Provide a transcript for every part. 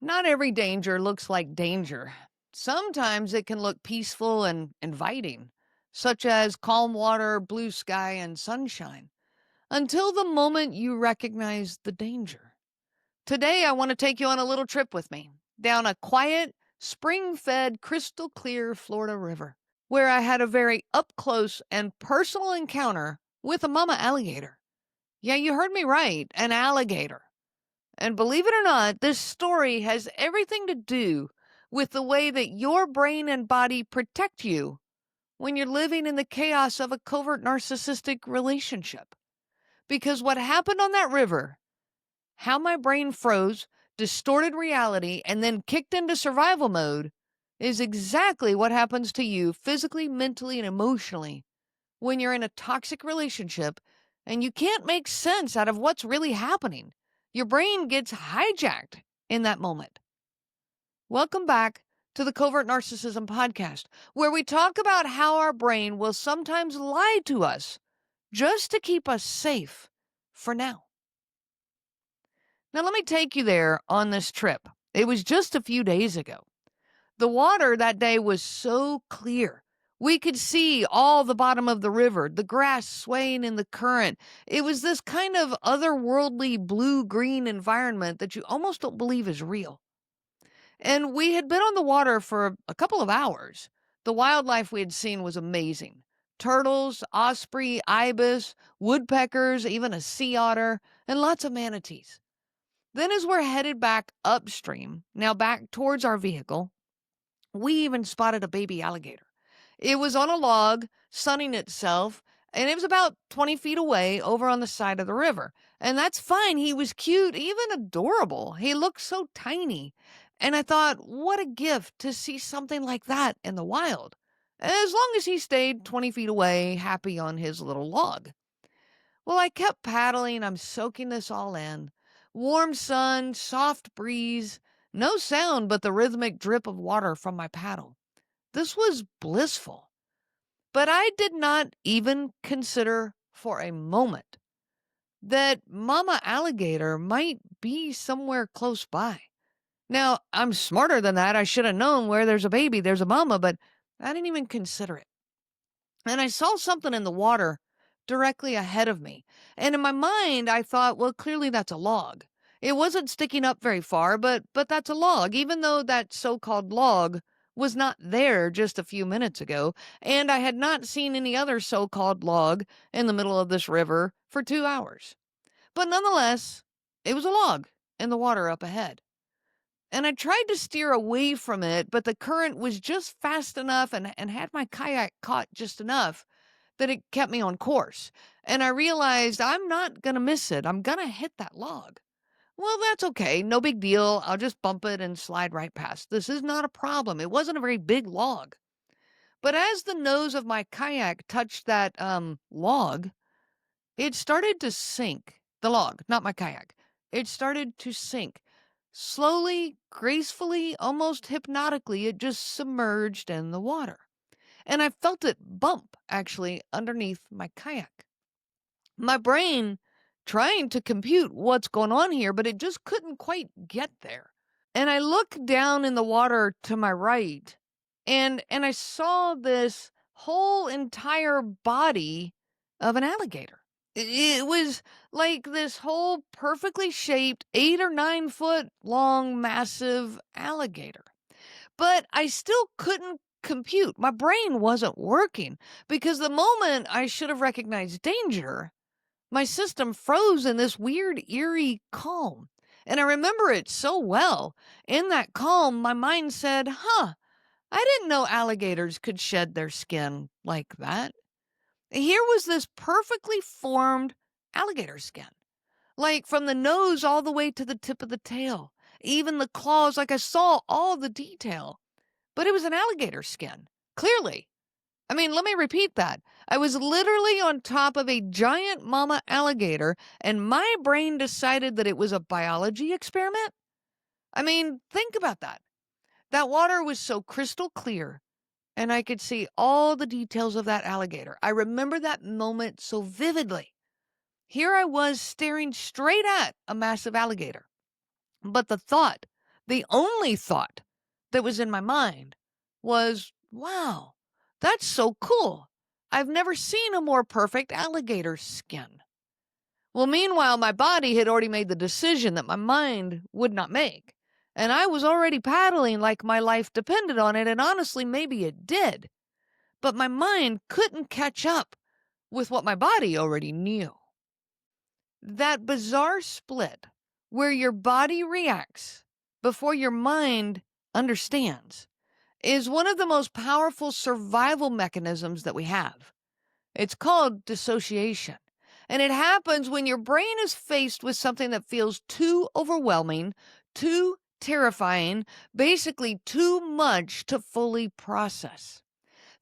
Not every danger looks like danger. Sometimes it can look peaceful and inviting, such as calm water, blue sky, and sunshine, until the moment you recognize the danger. Today, I want to take you on a little trip with me down a quiet, spring fed, crystal clear Florida river, where I had a very up close and personal encounter with a mama alligator. Yeah, you heard me right, an alligator. And believe it or not, this story has everything to do with the way that your brain and body protect you when you're living in the chaos of a covert narcissistic relationship. Because what happened on that river, how my brain froze, distorted reality, and then kicked into survival mode, is exactly what happens to you physically, mentally, and emotionally when you're in a toxic relationship and you can't make sense out of what's really happening. Your brain gets hijacked in that moment. Welcome back to the Covert Narcissism Podcast, where we talk about how our brain will sometimes lie to us just to keep us safe for now. Now, let me take you there on this trip. It was just a few days ago. The water that day was so clear. We could see all the bottom of the river, the grass swaying in the current. It was this kind of otherworldly blue-green environment that you almost don't believe is real. And we had been on the water for a couple of hours. The wildlife we had seen was amazing. Turtles, osprey, ibis, woodpeckers, even a sea otter, and lots of manatees. Then as we're headed back upstream, now back towards our vehicle, we even spotted a baby alligator. It was on a log, sunning itself, and it was about 20 feet away over on the side of the river. And that's fine. He was cute, even adorable. He looked so tiny. And I thought, what a gift to see something like that in the wild. As long as he stayed 20 feet away, happy on his little log. Well, I kept paddling. I'm soaking this all in. Warm sun, soft breeze, no sound but the rhythmic drip of water from my paddle. This was blissful. But I did not even consider for a moment that Mama Alligator might be somewhere close by. Now, I'm smarter than that. I should have known where there's a baby, there's a mama, but I didn't even consider it. And I saw something in the water directly ahead of me. And in my mind, I thought, well, clearly that's a log. It wasn't sticking up very far, but that's a log, even though that so-called log was not there just a few minutes ago, and I had not seen any other so-called log in the middle of this river for 2 hours. But nonetheless, it was a log in the water up ahead. And I tried to steer away from it, but the current was just fast enough and had my kayak caught just enough that it kept me on course. And I realized I'm not going to miss it. I'm going to hit that log. Well, that's okay. No big deal. I'll just bump it and slide right past. This is not a problem. It wasn't a very big log. But as the nose of my kayak touched that log, it started to sink. The log, not my kayak. It started to sink. Slowly, gracefully, almost hypnotically, it just submerged in the water. And I felt it bump, actually, underneath my kayak. My brain trying to compute what's going on here, but it just couldn't quite get there. And I looked down in the water to my right, and I saw this whole entire body of an alligator. It was like this whole perfectly shaped 8 or 9 foot long, massive alligator. But I still couldn't compute. My brain wasn't working because the moment I should have recognized danger, my system froze in this weird, eerie calm. And I remember it so well. In that calm, my mind said, I didn't know alligators could shed their skin like that. Here was this perfectly formed alligator skin, like from the nose all the way to the tip of the tail, even the claws, like I saw all the detail. But it was an alligator skin, clearly. I mean, let me repeat that. I was literally on top of a giant mama alligator, and my brain decided that it was a biology experiment? I mean, think about that. That water was so crystal clear, and I could see all the details of that alligator. I remember that moment so vividly. Here I was staring straight at a massive alligator. But the thought The only thought that was in my mind was, wow, that's so cool. I've never seen a more perfect alligator skin. Well, meanwhile, my body had already made the decision that my mind would not make. And I was already paddling like my life depended on it, and honestly, maybe it did. But my mind couldn't catch up with what my body already knew. That bizarre split where your body reacts before your mind understands is one of the most powerful survival mechanisms that we have. It's called dissociation. And it happens when your brain is faced with something that feels too overwhelming, too terrifying, basically too much to fully process.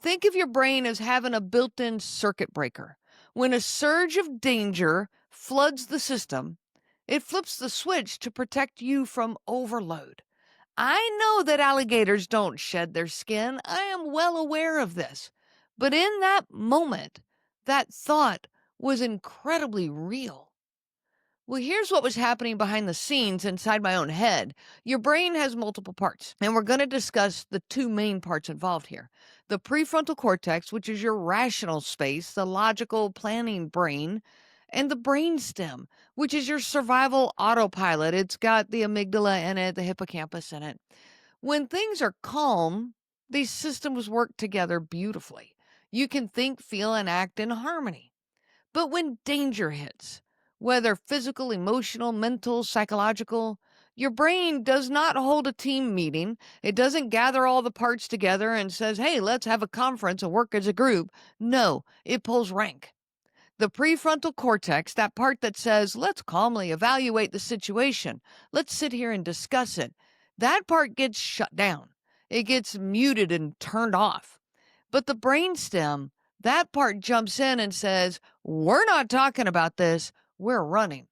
Think of your brain as having a built in circuit breaker. When a surge of danger floods the system, it flips the switch to protect you from overload. I know that alligators don't shed their skin. I am well aware of this. But in that moment, that thought was incredibly real. Well, here's what was happening behind the scenes inside my own head. Your brain has multiple parts, and we're going to discuss the two main parts involved here. The prefrontal cortex, which is your rational space, the logical planning brain, and the brainstem, which is your survival autopilot. It's got the amygdala in it, the hippocampus in it. When things are calm, these systems work together beautifully. You can think, feel, and act in harmony. But when danger hits, whether physical, emotional, mental, psychological, your brain does not hold a team meeting. It doesn't gather all the parts together and says, hey, let's have a conference and work as a group. No, it pulls rank. The prefrontal cortex, that part that says, let's calmly evaluate the situation, let's sit here and discuss it, that part gets shut down. It gets muted and turned off. But the brainstem, that part jumps in and says, we're not talking about this, we're running.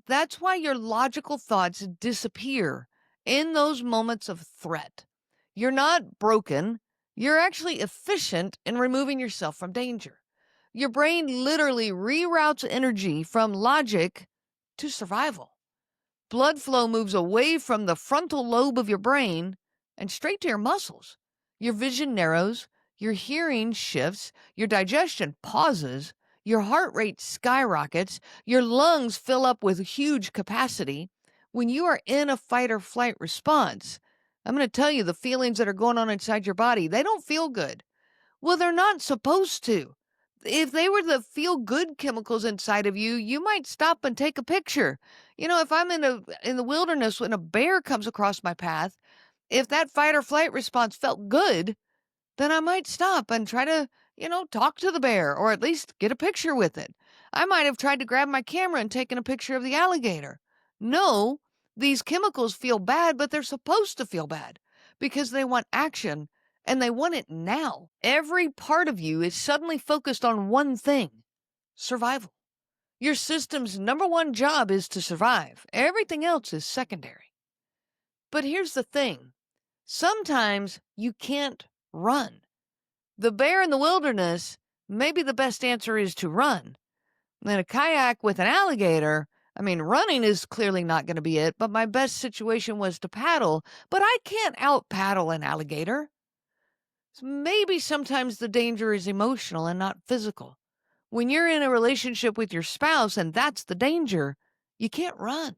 That's why your logical thoughts disappear in those moments of threat. You're not broken, you're actually efficient in removing yourself from danger. Your brain literally reroutes energy from logic to survival. Blood flow moves away from the frontal lobe of your brain and straight to your muscles. Your vision narrows, your hearing shifts, your digestion pauses, your heart rate skyrockets, your lungs fill up with huge capacity. When you are in a fight or flight response, I'm going to tell you the feelings that are going on inside your body, they don't feel good. Well, they're not supposed to. If they were the feel-good chemicals inside of you, you might stop and take a picture. You know, if I'm in the wilderness when a bear comes across my path, if that fight or flight response felt good, then I might stop and try to, talk to the bear or at least get a picture with it. I might have tried to grab my camera and taken a picture of the alligator. No, these chemicals feel bad, but they're supposed to feel bad because they want action and they want it now. Every part of you is suddenly focused on one thing: survival. Your system's number one job is to survive. Everything else is secondary. But here's the thing. Sometimes you can't run. The bear in the wilderness, maybe the best answer is to run. In a kayak with an alligator, running is clearly not going to be it, but my best situation was to paddle, but I can't out paddle an alligator. So maybe sometimes the danger is emotional and not physical. When you're in a relationship with your spouse and that's the danger, you can't run.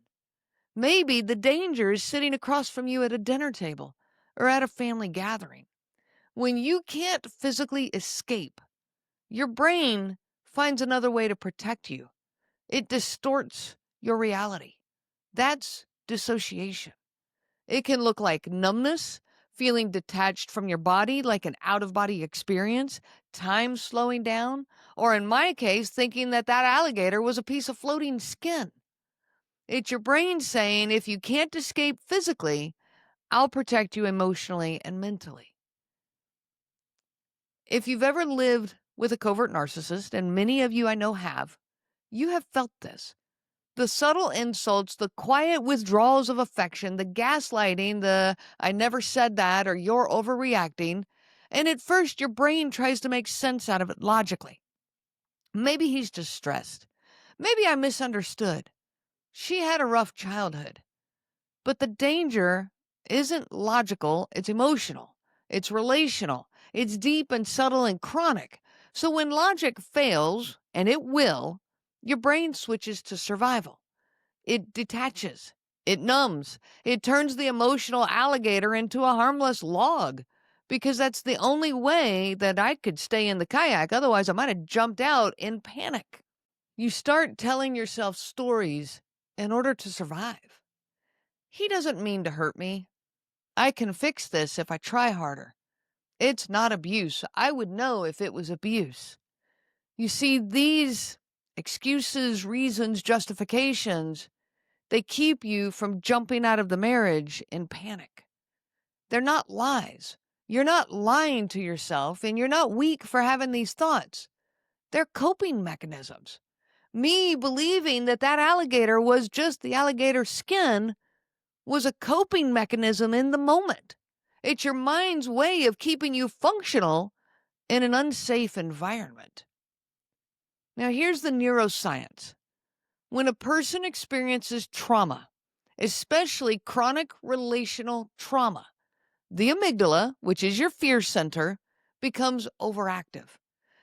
Maybe the danger is sitting across from you at a dinner table or at a family gathering. When you can't physically escape, your brain finds another way to protect you. It distorts your reality. That's dissociation. It can look like numbness, feeling detached from your body, like an out-of-body experience, time slowing down, or in my case, thinking that alligator was a piece of floating skin. It's your brain saying, if you can't escape physically, I'll protect you emotionally and mentally. If you've ever lived with a covert narcissist, and many of you I know have, you have felt this. The subtle insults, the quiet withdrawals of affection, the gaslighting, the I never said that or you're overreacting. And at first, your brain tries to make sense out of it logically. Maybe he's distressed. Maybe I misunderstood. She had a rough childhood. But the danger isn't logical, it's emotional, it's relational, it's deep and subtle and chronic. So when logic fails, and it will, your brain switches to survival. It detaches, it numbs, it turns the emotional alligator into a harmless log. Because that's the only way that I could stay in the kayak. Otherwise, I might have jumped out in panic. You start telling yourself stories in order to survive. He doesn't mean to hurt me. I can fix this if I try harder. It's not abuse. I would know if it was abuse. You see, these excuses, reasons, justifications, they keep you from jumping out of the marriage in panic. They're not lies. You're not lying to yourself, and you're not weak for having these thoughts. They're coping mechanisms. Me believing that that alligator was just the alligator skin was a coping mechanism in the moment. It's your mind's way of keeping you functional in an unsafe environment. Now, here's the neuroscience. When a person experiences trauma, especially chronic relational trauma, the amygdala, which is your fear center, becomes overactive.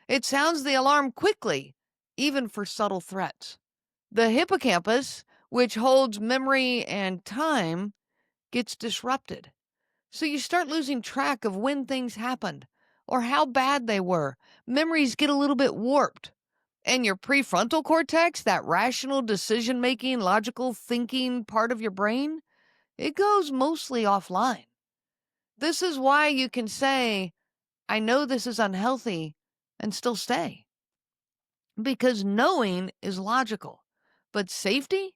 It sounds the alarm quickly, even for subtle threats. The hippocampus, which holds memory and time, gets disrupted. So you start losing track of when things happened or how bad they were. Memories get a little bit warped. And your prefrontal cortex, that rational decision-making, logical thinking part of your brain, it goes mostly offline. This is why you can say, I know this is unhealthy, and still stay. Because knowing is logical. But safety?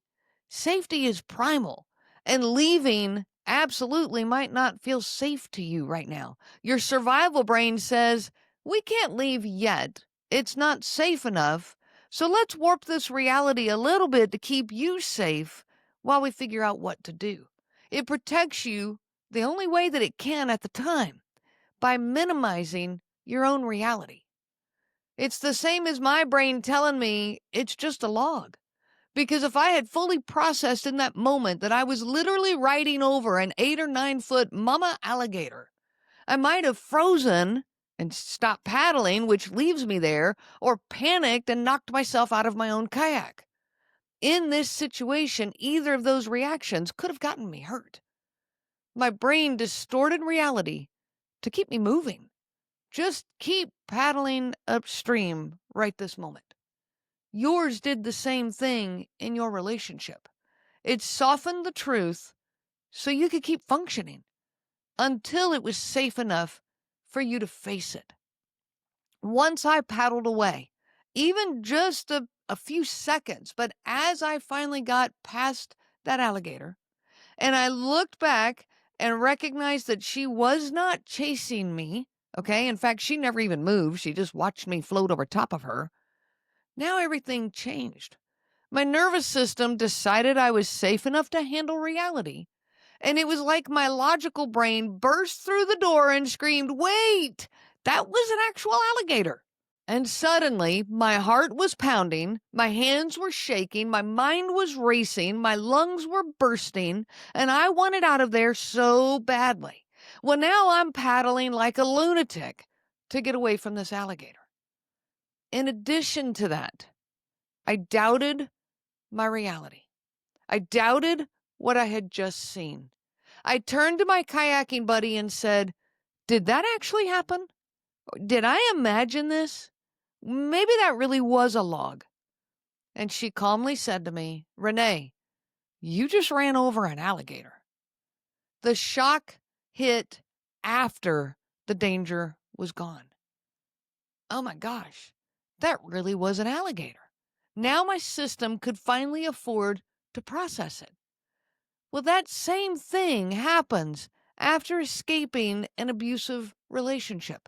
Safety is primal. And leaving absolutely might not feel safe to you right now. Your survival brain says, we can't leave yet. It's not safe enough. So let's warp this reality a little bit to keep you safe while we figure out what to do. It protects you the only way that it can at the time, by minimizing your own reality. It's the same as my brain telling me it's just a log. Because if I had fully processed in that moment that I was literally riding over an 8 or 9 foot mama alligator, I might have frozen and stopped paddling, which leaves me there, or panicked and knocked myself out of my own kayak. In this situation, either of those reactions could have gotten me hurt. My brain distorted reality to keep me moving. Just keep paddling upstream right this moment. Yours did the same thing in your relationship. It softened the truth so you could keep functioning until it was safe enough for you to face it. Once I paddled away, even just a few seconds, but as I finally got past that alligator, and I looked back and recognized that she was not chasing me, okay? In fact, she never even moved. She just watched me float over top of her. Now everything changed. My nervous system decided I was safe enough to handle reality. And it was like my logical brain burst through the door and screamed, wait, that was an actual alligator. And suddenly, my heart was pounding, my hands were shaking, my mind was racing, my lungs were bursting, and I wanted out of there so badly. Well, now I'm paddling like a lunatic to get away from this alligator. In addition to that, I doubted my reality. I doubted what I had just seen. I turned to my kayaking buddy and said, did that actually happen? Did I imagine this? Maybe that really was a log. And she calmly said to me, Renee, you just ran over an alligator. The shock hit after the danger was gone. Oh my gosh, that really was an alligator. Now my system could finally afford to process it. Well, that same thing happens after escaping an abusive relationship.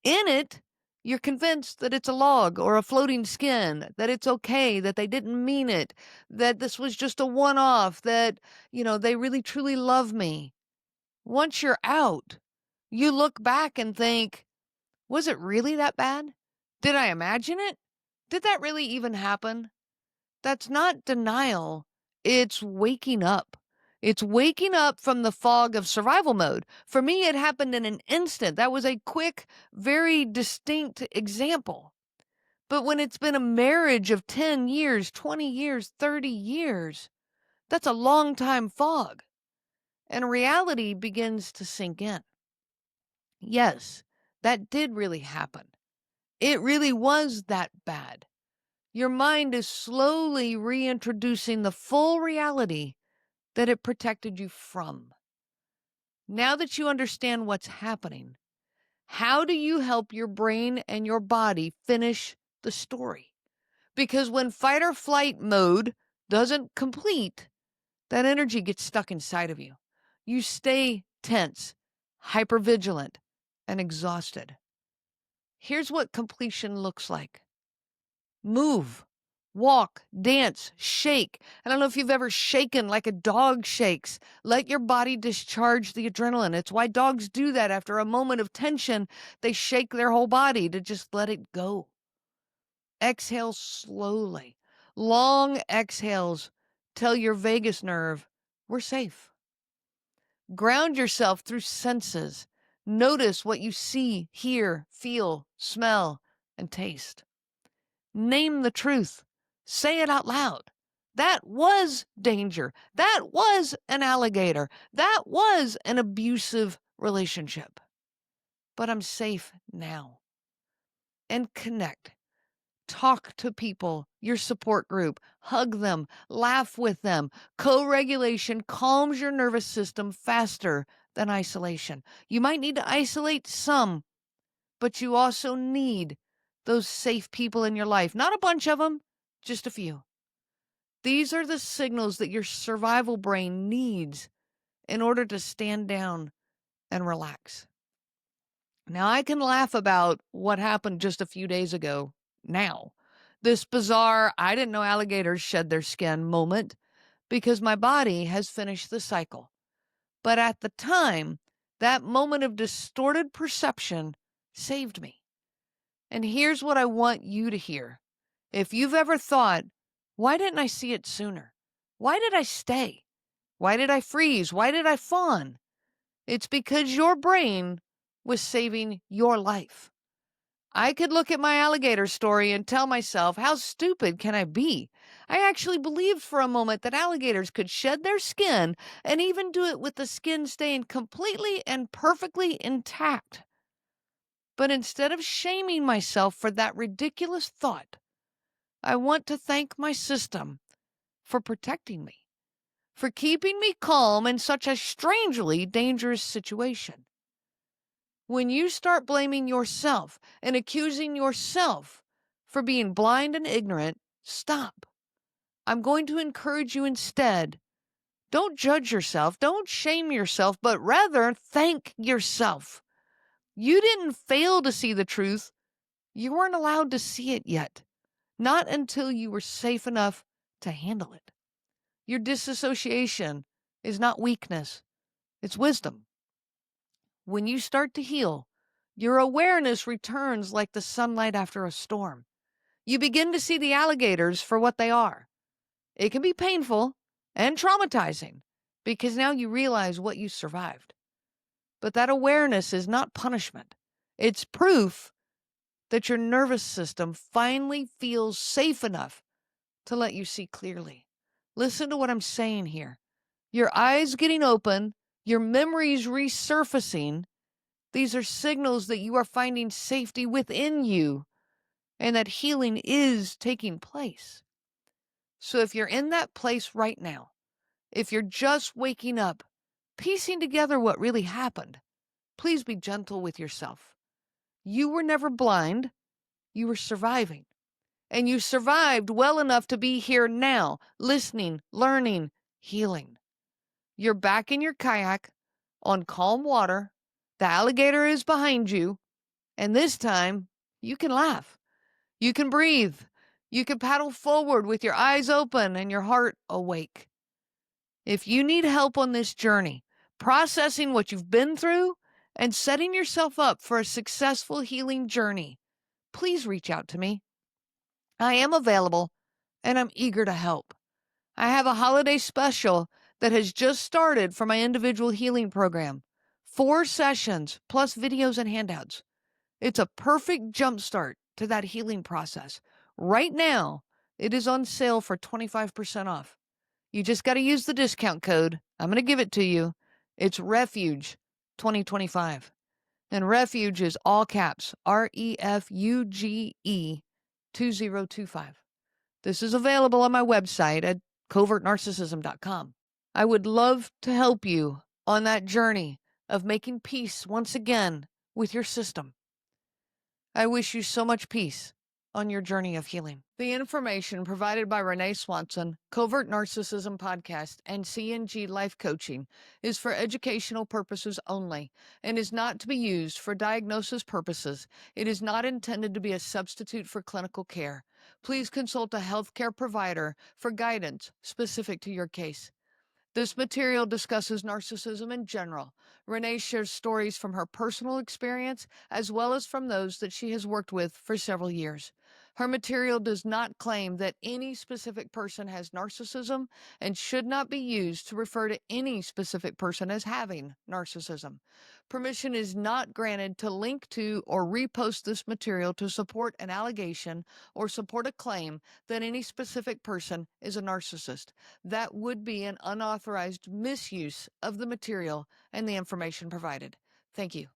In it, you're convinced that it's a log or a floating skin, that it's okay, that they didn't mean it, that this was just a one-off, that, they really truly love me. Once you're out, you look back and think, was it really that bad? Did I imagine it? Did that really even happen? That's not denial. It's waking up. It's waking up from the fog of survival mode. For me, it happened in an instant. That was a quick, very distinct example. But when it's been a marriage of 10 years, 20 years, 30 years, that's a long time fog. And reality begins to sink in. Yes, that did really happen. It really was that bad. Your mind is slowly reintroducing the full reality that it protected you from. Now that you understand what's happening, how do you help your brain and your body finish the story? Because when fight or flight mode doesn't complete, that energy gets stuck inside of you. You stay tense, hypervigilant, and exhausted. Here's what completion looks like. Move, walk, dance, shake. I don't know if you've ever shaken like a dog shakes. Let your body discharge the adrenaline. It's why dogs do that after a moment of tension. They shake their whole body to just let it go. Exhale slowly. Long exhales tell your vagus nerve, we're safe. Ground yourself through senses. Notice what you see, hear, feel, smell, and taste. Name the truth. Say it out loud. That was danger. That was an alligator. That was an abusive relationship. But I'm safe now. And connect. Talk to people, your support group, hug them, laugh with them. Co-regulation calms your nervous system faster than isolation. You might need to isolate some, but you also need those safe people in your life. Not a bunch of them, just a few. These are the signals that your survival brain needs in order to stand down and relax. Now, I can laugh about what happened just a few days ago now. This bizarre, I didn't know alligators shed their skin moment because my body has finished the cycle. But at the time, that moment of distorted perception saved me. And here's what I want you to hear. If you've ever thought, why didn't I see it sooner? Why did I stay? Why did I freeze? Why did I fawn? It's because your brain was saving your life. I could look at my alligator story and tell myself, how stupid can I be? I actually believed for a moment that alligators could shed their skin and even do it with the skin staying completely and perfectly intact. But instead of shaming myself for that ridiculous thought, I want to thank my system for protecting me, for keeping me calm in such a strangely dangerous situation. When you start blaming yourself and accusing yourself for being blind and ignorant, stop. I'm going to encourage you instead. Don't judge yourself, don't shame yourself, but rather thank yourself. You didn't fail to see the truth. You weren't allowed to see it yet, not until you were safe enough to handle it. Your dissociation is not weakness, it's wisdom. When you start to heal, your awareness returns like the sunlight after a storm. You begin to see the alligators for what they are. It can be painful and traumatizing because now you realize what you survived. But that awareness is not punishment. It's proof that your nervous system finally feels safe enough to let you see clearly. Listen to what I'm saying here. Your eyes getting open, your memories resurfacing. These are signals that you are finding safety within you and that healing is taking place. So if you're in that place right now, if you're just waking up, piecing together what really happened, please be gentle with yourself. You were never blind. You were surviving. And you survived well enough to be here now, listening, learning, healing. You're back in your kayak on calm water. The alligator is behind you. And this time, you can laugh. You can breathe. You can paddle forward with your eyes open and your heart awake. If you need help on this journey, processing what you've been through and setting yourself up for a successful healing journey, please reach out to me. I am available and I'm eager to help. I have a holiday special that has just started for my individual healing program. 4 sessions plus videos and handouts. It's a perfect jumpstart to that healing process. Right now, it is on sale for 25% off. You just got to use the discount code. I'm going to give it to you. It's Refuge 2025. And Refuge is all caps, REFUGE 2025. This is available on my website at covertnarcissism.com. I would love to help you on that journey of making peace once again with your system. I wish you so much peace on your journey of healing. The information provided by Renee Swanson, Covert Narcissism Podcast, and CNG Life Coaching is for educational purposes only and is not to be used for diagnosis purposes. It is not intended to be a substitute for clinical care. Please consult a healthcare provider for guidance specific to your case. This material discusses narcissism in general. Renee shares stories from her personal experience as well as from those that she has worked with for several years. Her material does not claim that any specific person has narcissism and should not be used to refer to any specific person as having narcissism. Permission is not granted to link to or repost this material to support an allegation or support a claim that any specific person is a narcissist. That would be an unauthorized misuse of the material and the information provided. Thank you.